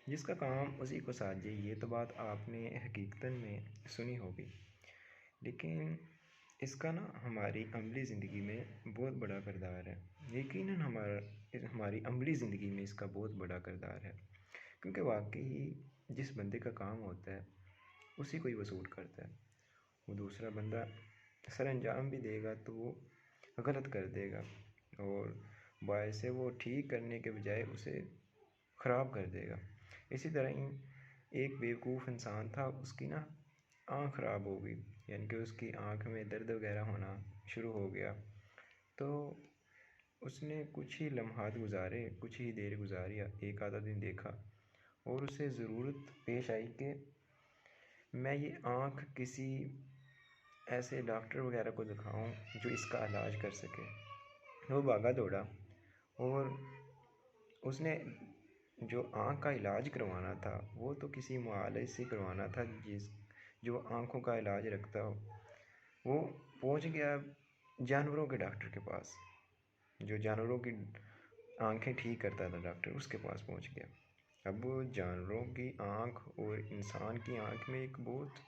جس کا کام اسی کو ساجے، یہ تو بات آپ نے حقیقتاً میں سنی ہوگی، لیکن اس کا نا ہماری عملی زندگی میں بہت بڑا کردار ہے۔ یقیناً ہماری عملی زندگی میں اس کا بہت بڑا کردار ہے، کیونکہ واقعی جس بندے کا کام ہوتا ہے اسی کو ہی وہ سوٹ کرتا ہے۔ وہ دوسرا بندہ سر انجام بھی دے گا تو وہ غلط کر دے گا، اور باعث وہ ٹھیک کرنے کے بجائے اسے خراب کر دے گا۔ اسی طرح ہی ایک بیوقوف انسان تھا، اس کی نا آنکھ خراب ہو گئی، یعنی کہ اس کی آنکھ میں درد وغیرہ ہونا شروع ہو گیا۔ تو اس نے کچھ ہی لمحات گزارے، کچھ ہی دیر گزاری، ایک آدھا دن دیکھا، اور اسے ضرورت پیش آئی کہ میں یہ آنکھ کسی ایسے ڈاکٹر وغیرہ کو دکھاؤں جو اس کا علاج کر سکے۔ وہ بھاگا دوڑا، اور اس نے جو آنکھ کا علاج کروانا تھا وہ تو کسی معالج سے کروانا تھا جو آنکھوں کا علاج رکھتا ہو۔ وہ پہنچ گیا جانوروں کے ڈاکٹر کے پاس، جو جانوروں کی آنکھیں ٹھیک کرتا تھا ڈاکٹر، اس کے پاس پہنچ گیا۔ اب جانوروں کی آنکھ اور انسان کی آنکھ میں ایک بہت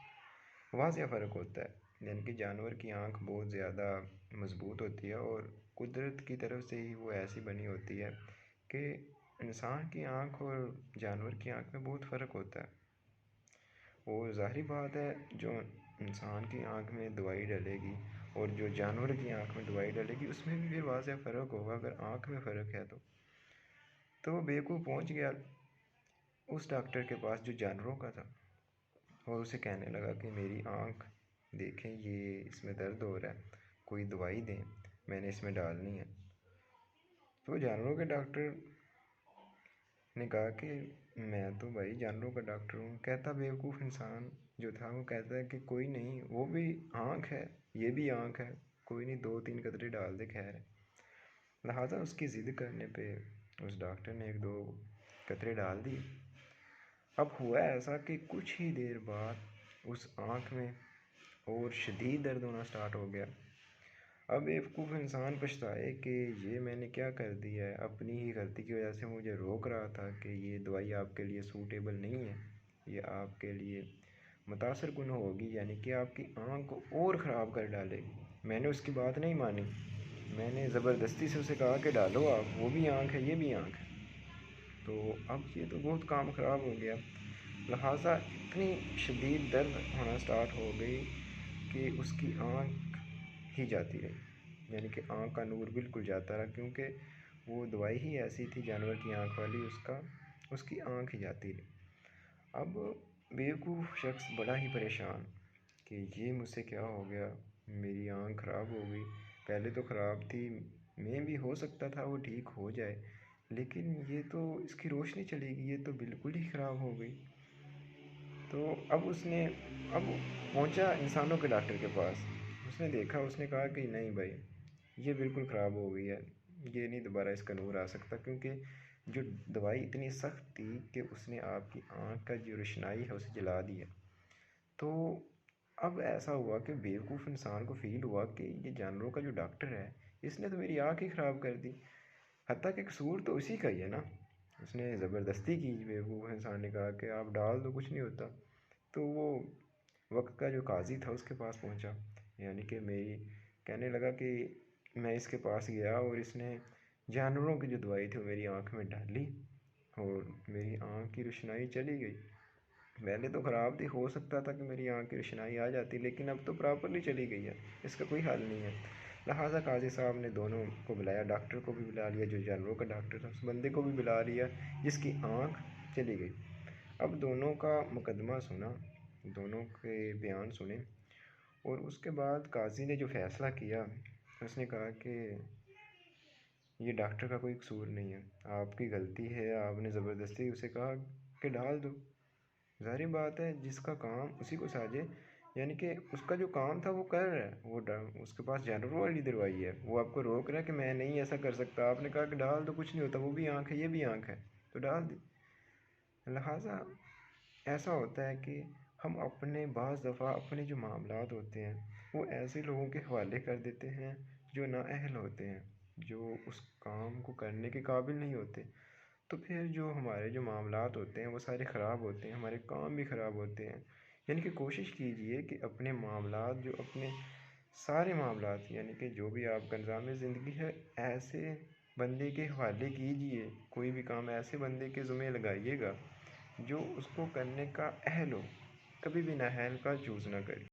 واضح فرق ہوتا ہے، یعنی کہ جانور کی آنکھ بہت زیادہ مضبوط ہوتی ہے، اور قدرت کی طرف سے ہی وہ ایسی بنی ہوتی ہے کہ انسان کی آنکھ اور جانور کی آنکھ میں بہت فرق ہوتا ہے۔ اور ظاہری بات ہے، جو انسان کی آنکھ میں دوائی ڈلے گی اور جو جانور کی آنکھ میں دوائی ڈلے گی اس میں بھی پھر واضح فرق ہوگا، اگر آنکھ میں فرق ہے تو وہ بیوقوف پہنچ گیا اس ڈاکٹر کے پاس جو جانوروں کا تھا، اور اسے کہنے لگا کہ میری آنکھ دیکھیں، یہ اس میں درد ہو رہا ہے، کوئی دوائی دیں، میں نے اس میں ڈالنی ہے۔ تو جانوروں کے ڈاکٹر نے کہا کہ میں تو بھائی جانوروں کا ڈاکٹر ہوں۔ کہتا بیوقوف انسان جو تھا وہ کہتا ہے کہ کوئی نہیں، وہ بھی آنکھ ہے، یہ بھی آنکھ ہے، کوئی نہیں، 2-3 قطرے ڈال دے، خیر ہے۔ لہٰذا اس کی ضد کرنے پہ اس ڈاکٹر نے 1-2 قطرے ڈال دی۔ اب ہوا ایسا کہ کچھ ہی دیر بعد اس آنکھ میں اور شدید درد ہونا سٹارٹ ہو گیا۔ اب بیوقوف انسان پچھتائے کہ یہ میں نے کیا کر دیا ہے، اپنی ہی غلطی کی وجہ سے مجھے روک رہا تھا کہ یہ دوائی آپ کے لیے سوٹیبل نہیں ہے، یہ آپ کے لیے متاثر کن ہوگی، یعنی کہ آپ کی آنکھ کو اور خراب کر ڈالے گی۔ میں نے اس کی بات نہیں مانی، میں نے زبردستی سے اسے کہا کہ ڈالو آپ، وہ بھی آنکھ ہے، یہ بھی آنکھ ہے۔ تو اب یہ تو بہت کام خراب ہو گیا، لہٰذا اتنی شدید درد ہونا سٹارٹ ہو گئی کہ اس کی آنکھ ہی جاتی رہی، یعنی کہ آنکھ کا نور بالکل جاتا رہا، کیونکہ وہ دوائی ہی ایسی تھی جانور کی آنکھ والی، اس کی آنکھ ہی جاتی رہی۔ اب بیوقوف شخص بڑا ہی پریشان کہ یہ مجھ سے کیا ہو گیا، میری آنکھ خراب ہو گئی، پہلے تو خراب تھی، میں بھی ہو سکتا تھا وہ ٹھیک ہو جائے، لیکن یہ تو اس کی روشنی چلی گئی، یہ تو بالکل ہی خراب ہو گئی۔ تو اب پہنچا انسانوں کے ڈاکٹر کے پاس، اس نے دیکھا، اس نے کہا کہ نہیں بھائی، یہ بالکل خراب ہو گئی ہے، یہ نہیں دوبارہ اس کا نور آ سکتا، کیونکہ جو دوائی اتنی سخت تھی کہ اس نے آپ کی آنکھ کا جو روشنائی ہے اسے جلا دیا۔ تو اب ایسا ہوا کہ بیوقوف انسان کو فیل ہوا کہ یہ جانوروں کا جو ڈاکٹر ہے اس نے تو میری آنکھ ہی خراب کر دی، حتیٰ کہ قصور تو اسی کا ہی ہے نا، اس نے زبردستی کی۔ بیوقوف انسان نے کہا کہ آپ ڈال دو، کچھ نہیں ہوتا۔ تو وہ وقت کا جو قاضی تھا اس کے پاس پہنچا، یعنی کہ کہنے لگا کہ میں اس کے پاس گیا اور اس نے جانوروں کی جو دوائی تھی وہ میری آنکھ میں ڈالی اور میری آنکھ کی روشنائی چلی گئی۔ پہلے تو خراب تھی، ہو سکتا تھا کہ میری آنکھ کی روشنائی آ جاتی، لیکن اب تو پراپرلی چلی گئی ہے، اس کا کوئی حل نہیں ہے۔ لہٰذا قاضی صاحب نے دونوں کو بلایا، ڈاکٹر کو بھی بلا لیا جو جانوروں کا ڈاکٹر تھا، اس بندے کو بھی بلا لیا جس کی آنکھ چلی گئی۔ اب دونوں کا مقدمہ سنا، دونوں کے بیان سنے، اور اس کے بعد قاضی نے جو فیصلہ کیا، اس نے کہا کہ یہ ڈاکٹر کا کوئی قصور نہیں ہے، آپ کی غلطی ہے، آپ نے زبردستی اسے کہا کہ ڈال دو۔ ظاہری بات ہے، جس کا کام اسی کو ساجے، یعنی کہ اس کا جو کام تھا وہ کر رہا ہے، وہ اس کے پاس جانوروں والی دوائی ہے، وہ آپ کو روک رہا ہے کہ میں نہیں ایسا کر سکتا، آپ نے کہا کہ ڈال دو، کچھ نہیں ہوتا، وہ بھی آنکھ ہے، یہ بھی آنکھ ہے، تو ڈال دی۔ لہٰذا ایسا ہوتا ہے کہ ہم بعض دفعہ اپنے جو معاملات ہوتے ہیں وہ ایسے لوگوں کے حوالے کر دیتے ہیں جو نااہل ہوتے ہیں، جو اس کام کو کرنے کے قابل نہیں ہوتے۔ تو پھر جو ہمارے جو معاملات ہوتے ہیں وہ سارے خراب ہوتے ہیں، ہمارے کام بھی خراب ہوتے ہیں۔ یعنی کہ کوشش کیجئے کہ اپنے معاملات جو اپنے سارے معاملات یعنی کہ جو بھی آپ کا نظام زندگی ہے ایسے بندے کے حوالے کیجئے، کوئی بھی کام ایسے بندے کے ذمہ لگائیے گا جو اس کو کرنے کا اہل ہو، کبھی بھی نااہل کا چوز نہ کرے۔